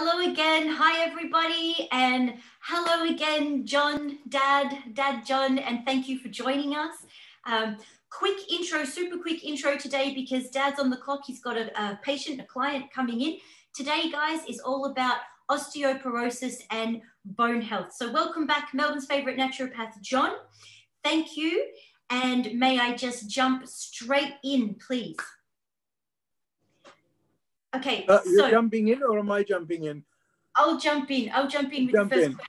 Hello again. Hi, everybody. And hello again, John, Dad John, and thank you for joining us. Quick intro, super quick intro today because Dad's on the clock. He's got a patient, a client coming in. Today, guys, is all about osteoporosis and bone health. So welcome back, Melbourne's favorite naturopath, John. Thank you. And may I just jump straight in, please? Okay, you're jumping in, or am I jumping in? I'll jump in. I'll jump in with the first question.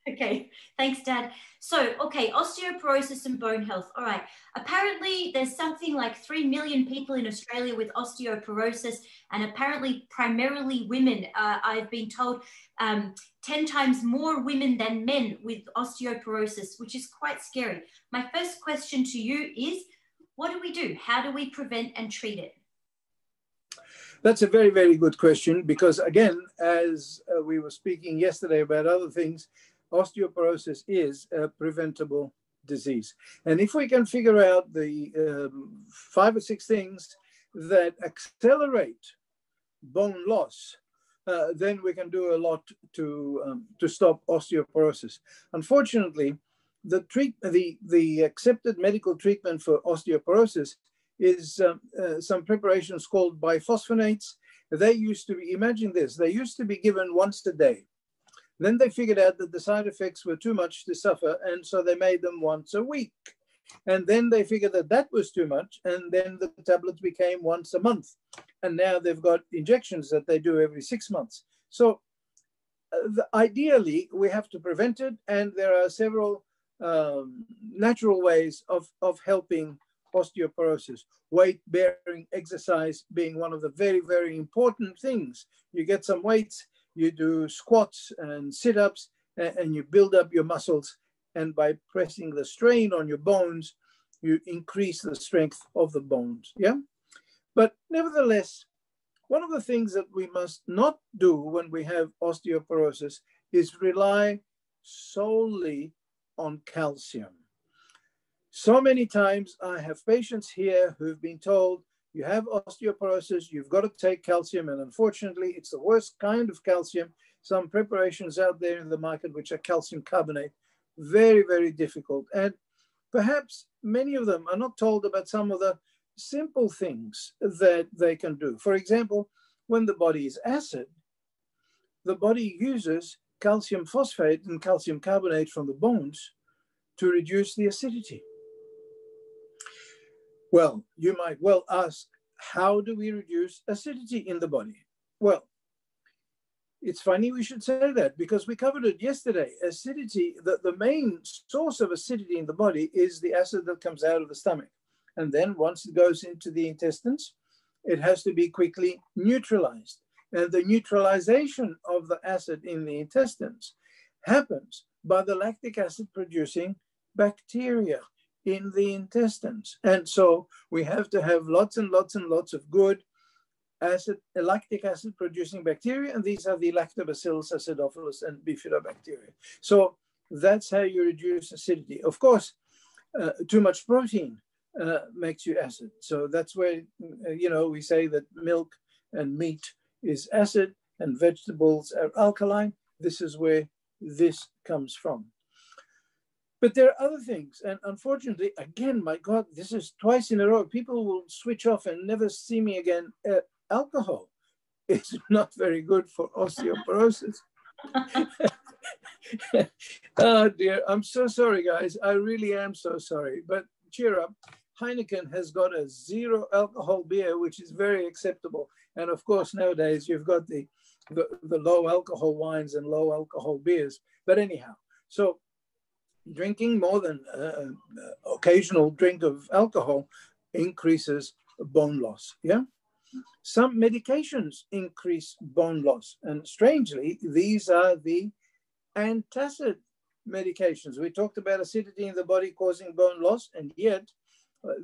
Okay, thanks, Dad. So, okay, osteoporosis and bone health. All right. Apparently, there's something like 3 million people in Australia with osteoporosis, and apparently primarily women. I've been told 10 times more women than men with osteoporosis, which is quite scary. My first question to you is, what do we do? How do we prevent and treat it? That's a very, very good question because, again, as we were speaking yesterday about other things, osteoporosis is a preventable disease. And if we can figure out the 5 or 6 things that accelerate bone loss, then we can do a lot to stop osteoporosis. Unfortunately, the accepted medical treatment for osteoporosis is some preparations called biphosphonates. They used to be, imagine this, they used to be given once a day. Then they figured out that the side effects were too much to suffer, and so they made them once a week. And then they figured that that was too much, and then the tablets became once a month. And now they've got injections that they do every 6 months. So ideally, we have to prevent it, and there are several natural ways of helping osteoporosis. Weight-bearing exercise being one of the very, very important things. You get some weights, you do squats and sit-ups, and you build up your muscles. And by pressing the strain on your bones, you increase the strength of the bones. Yeah. But nevertheless, one of the things that we must not do when we have osteoporosis is rely solely on calcium. So many times I have patients here who've been told, you have osteoporosis, you've got to take calcium. And unfortunately, it's the worst kind of calcium. Some preparations out there in the market, which are calcium carbonate, very, very difficult. And perhaps many of them are not told about some of the simple things that they can do. For example, when the body is acid, the body uses calcium phosphate and calcium carbonate from the bones to reduce the acidity. Well, you might well ask, how do we reduce acidity in the body? Well, it's funny we should say that because we covered it yesterday. Acidity, the main source of acidity in the body is the acid that comes out of the stomach. And then once it goes into the intestines, it has to be quickly neutralized. And the neutralization of the acid in the intestines happens by the lactic acid producing bacteria in the intestines. And so we have to have lots and lots and lots of good lactic acid producing bacteria, and these are the lactobacillus acidophilus and bifidobacteria. So that's how you reduce acidity. Of course, too much protein makes you acid. So that's where, we say that milk and meat is acid and vegetables are alkaline. This is where this comes from. But there are other things. And unfortunately, again, my God, this is twice in a row. People will switch off and never see me again. Alcohol is not very good for osteoporosis. Oh, dear. I'm so sorry, guys. I really am so sorry. But cheer up. Heineken has got a 0 alcohol beer, which is very acceptable. And of course, nowadays, you've got the low alcohol wines and low alcohol beers. But anyhow, so drinking more than occasional drink of alcohol increases bone loss. Yeah. Some medications increase bone loss. And strangely, these are the antacid medications. We talked about acidity in the body causing bone loss, and yet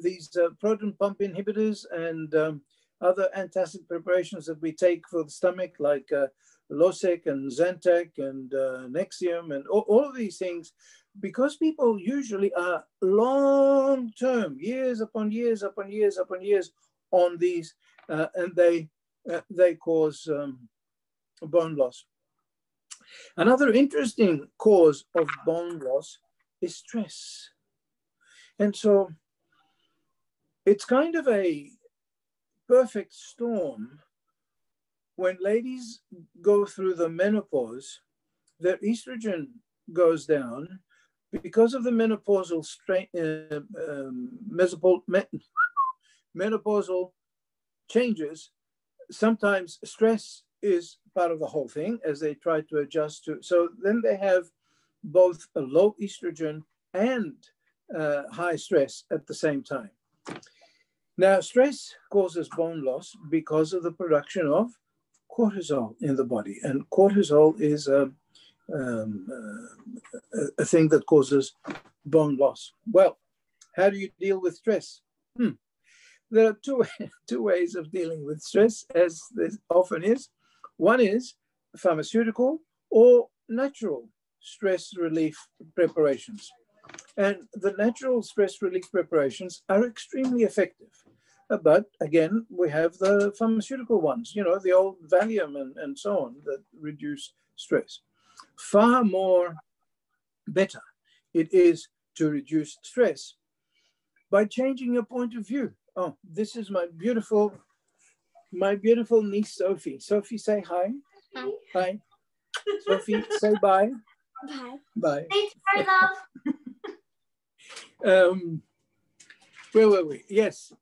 these proton pump inhibitors and other antacid preparations that we take for the stomach, like Losec and Zantac and Nexium and all of these things, because people usually are long-term, years upon years upon years upon years on these, and they cause bone loss. Another interesting cause of bone loss is stress. And so it's kind of a perfect storm when ladies go through the menopause. Their estrogen goes down because of the menopausal menopausal changes. Sometimes stress is part of the whole thing as they try to adjust to. So then they have both a low estrogen and high stress at the same time. Now, stress causes bone loss because of the production of cortisol in the body, and cortisol is a thing that causes bone loss. Well, how do you deal with stress? There are two ways of dealing with stress, as there often is. One is pharmaceutical or natural stress relief preparations. And the natural stress relief preparations are extremely effective. But again, we have the pharmaceutical ones, you know, the old Valium and so on that reduce stress. Far more better it is to reduce stress by changing your point of view. Oh, this is my beautiful niece, Sophie. Sophie, say hi. Hi. Hi. Sophie, say bye. Bye. Bye. Thanks, very love. Where were we? Yes.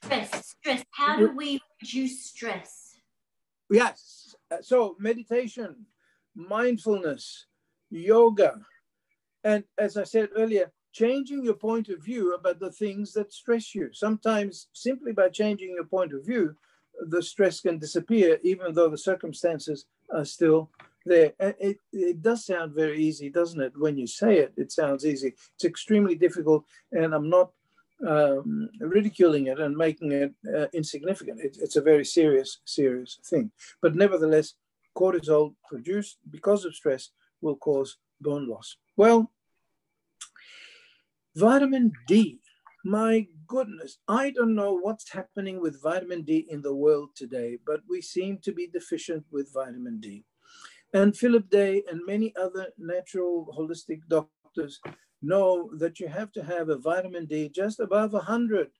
Stress. How do we reduce stress? Yes. So meditation, mindfulness, yoga, and as I said earlier, changing your point of view about the things that stress you. Sometimes simply by changing your point of view, the stress can disappear, even though the circumstances are still there. And it does sound very easy, doesn't it? When you say it, it sounds easy. It's extremely difficult, and I'm not ridiculing it and making it insignificant. It's a very serious thing. But nevertheless, cortisol produced because of stress will cause bone loss. Well, vitamin D, my goodness, I don't know what's happening with vitamin D in the world today, but we seem to be deficient with vitamin D. And Philip Day and many other natural holistic doctors know that you have to have a vitamin D just above 100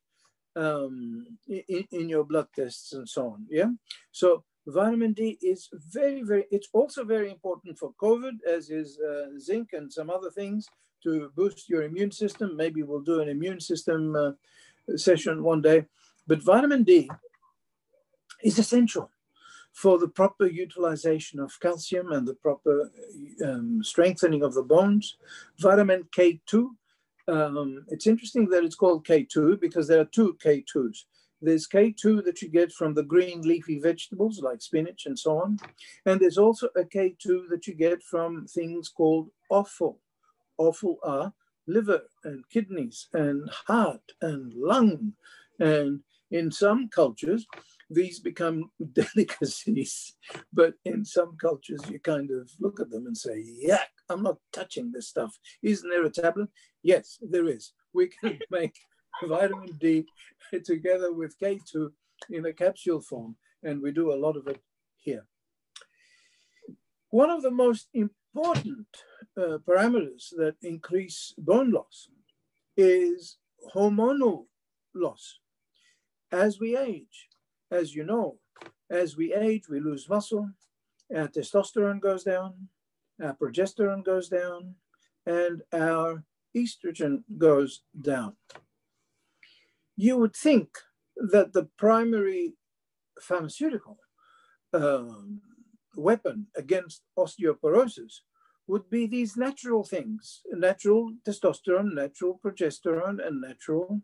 in your blood tests and so on. Yeah. So vitamin D is it's also very important for COVID, as is zinc and some other things to boost your immune system. Maybe we'll do an immune system session one day. But vitamin D is essential for the proper utilization of calcium and the proper strengthening of the bones. Vitamin K2, it's interesting that it's called K2 because there are two K2s. There's K2 that you get from the green leafy vegetables like spinach and so on. And there's also a K2 that you get from things called offal. Offal are liver and kidneys and heart and lung. And in some cultures, these become delicacies, but in some cultures, you kind of look at them and say, yuck, I'm not touching this stuff. Isn't there a tablet? Yes, there is. We can make vitamin D together with K2 in a capsule form, and we do a lot of it here. One of the most important parameters that increase bone loss is hormonal loss. As we age, as you know, as we age, we lose muscle, our testosterone goes down, our progesterone goes down, and our estrogen goes down. You would think that the primary pharmaceutical weapon against osteoporosis would be these natural things, natural testosterone, natural progesterone, and natural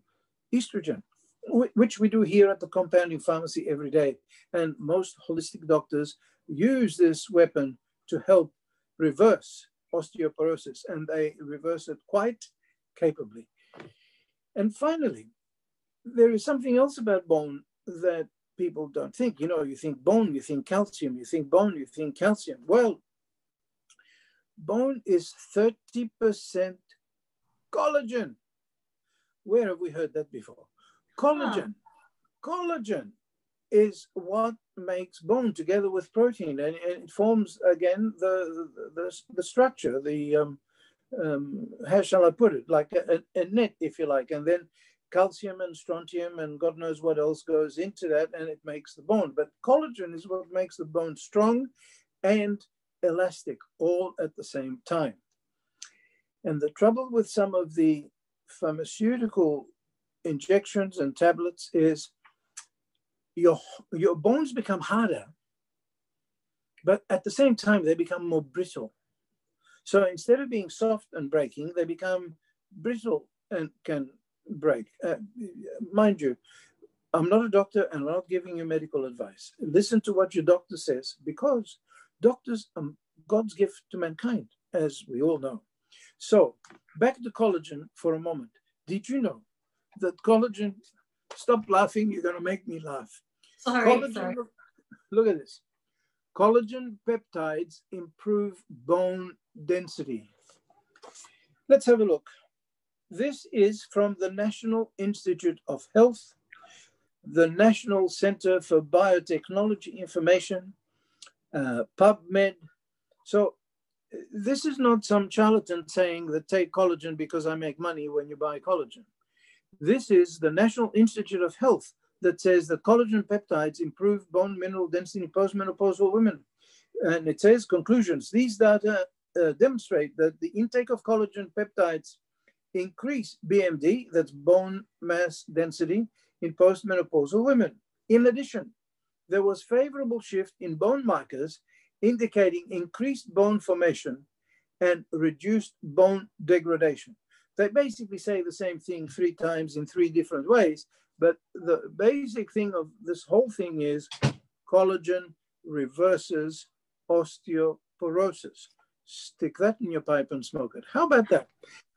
estrogen, which we do here at the compounding pharmacy every day. And most holistic doctors use this weapon to help reverse osteoporosis, and they reverse it quite capably. And finally, there is something else about bone that people don't think. You know, you think bone, you think calcium, you think bone, you think calcium. Well, bone is 30% collagen. Where have we heard that before? Collagen. Collagen is what makes bone together with protein, and it forms again the structure, how shall I put it, like a net, if you like, and then calcium and strontium and God knows what else goes into that, and it makes the bone. But collagen is what makes the bone strong and elastic all at the same time. And the trouble with some of the pharmaceutical injections and tablets is your bones become harder, but at the same time, they become more brittle. So instead of being soft and breaking, they become brittle and can break. Mind you, I'm not a doctor and I'm not giving you medical advice. Listen to what your doctor says, because doctors are God's gift to mankind, as we all know. So back to collagen for a moment. Did you know that collagen, stop laughing, you're going to make me laugh. Sorry. Look at this. Collagen peptides improve bone density. Let's have a look. This is from the National Institute of Health, the National Center for Biotechnology Information, PubMed. So this is not some charlatan saying that take collagen because I make money when you buy collagen. This is the National Institute of Health that says that collagen peptides improve bone mineral density in postmenopausal women. And it says, conclusions, these data demonstrate that the intake of collagen peptides increase BMD, that's bone mass density, in postmenopausal women. In addition, there was favorable shift in bone markers indicating increased bone formation and reduced bone degradation. They basically say the same thing 3 times in 3 different ways, but the basic thing of this whole thing is collagen reverses osteoporosis. Stick that in your pipe and smoke it. How about that?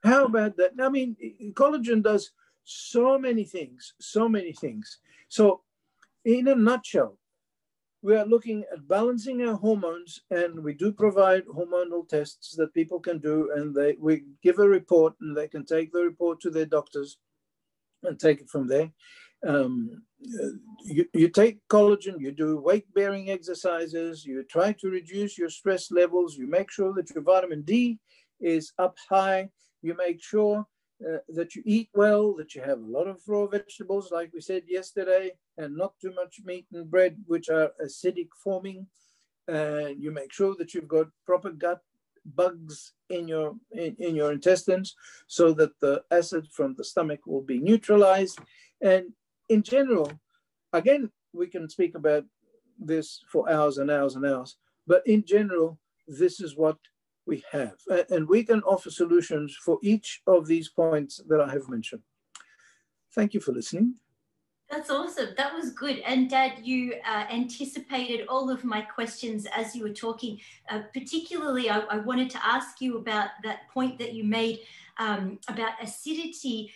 How about that? I mean, collagen does so many things, so many things. So in a nutshell, we are looking at balancing our hormones, and we do provide hormonal tests that people can do, and we give a report, and they can take the report to their doctors and take it from there. You take collagen, you do weight-bearing exercises, you try to reduce your stress levels, you make sure that your vitamin D is up high, you make sure that you eat well, that you have a lot of raw vegetables, like we said yesterday, and not too much meat and bread, which are acidic forming. And you make sure that you've got proper gut bugs in your intestines, so that the acid from the stomach will be neutralized. And in general, again, we can speak about this for hours and hours and hours, but in general, this is what we have. And we can offer solutions for each of these points that I have mentioned. Thank you for listening. That's awesome. That was good. And Dad, you anticipated all of my questions as you were talking. Particularly, I wanted to ask you about that point that you made about acidity.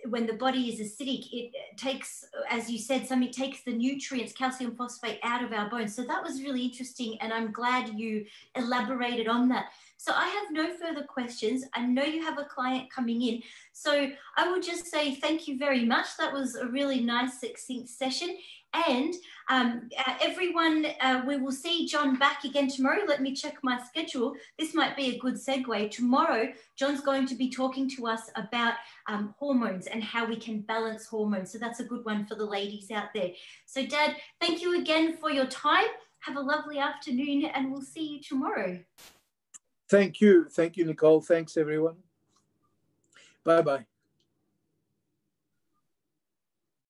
When the body is acidic, it takes, as you said, it takes the nutrients, calcium phosphate, out of our bones. So that was really interesting, and I'm glad you elaborated on that. So I have no further questions. I know you have a client coming in. So I would just say thank you very much. That was a really nice, succinct session. And everyone, we will see John back again tomorrow. Let me check my schedule. This might be a good segue. Tomorrow, John's going to be talking to us about hormones and how we can balance hormones. So that's a good one for the ladies out there. So Dad, thank you again for your time. Have a lovely afternoon, and we'll see you tomorrow. Thank you. Thank you, Nicole. Thanks, everyone. Bye-bye.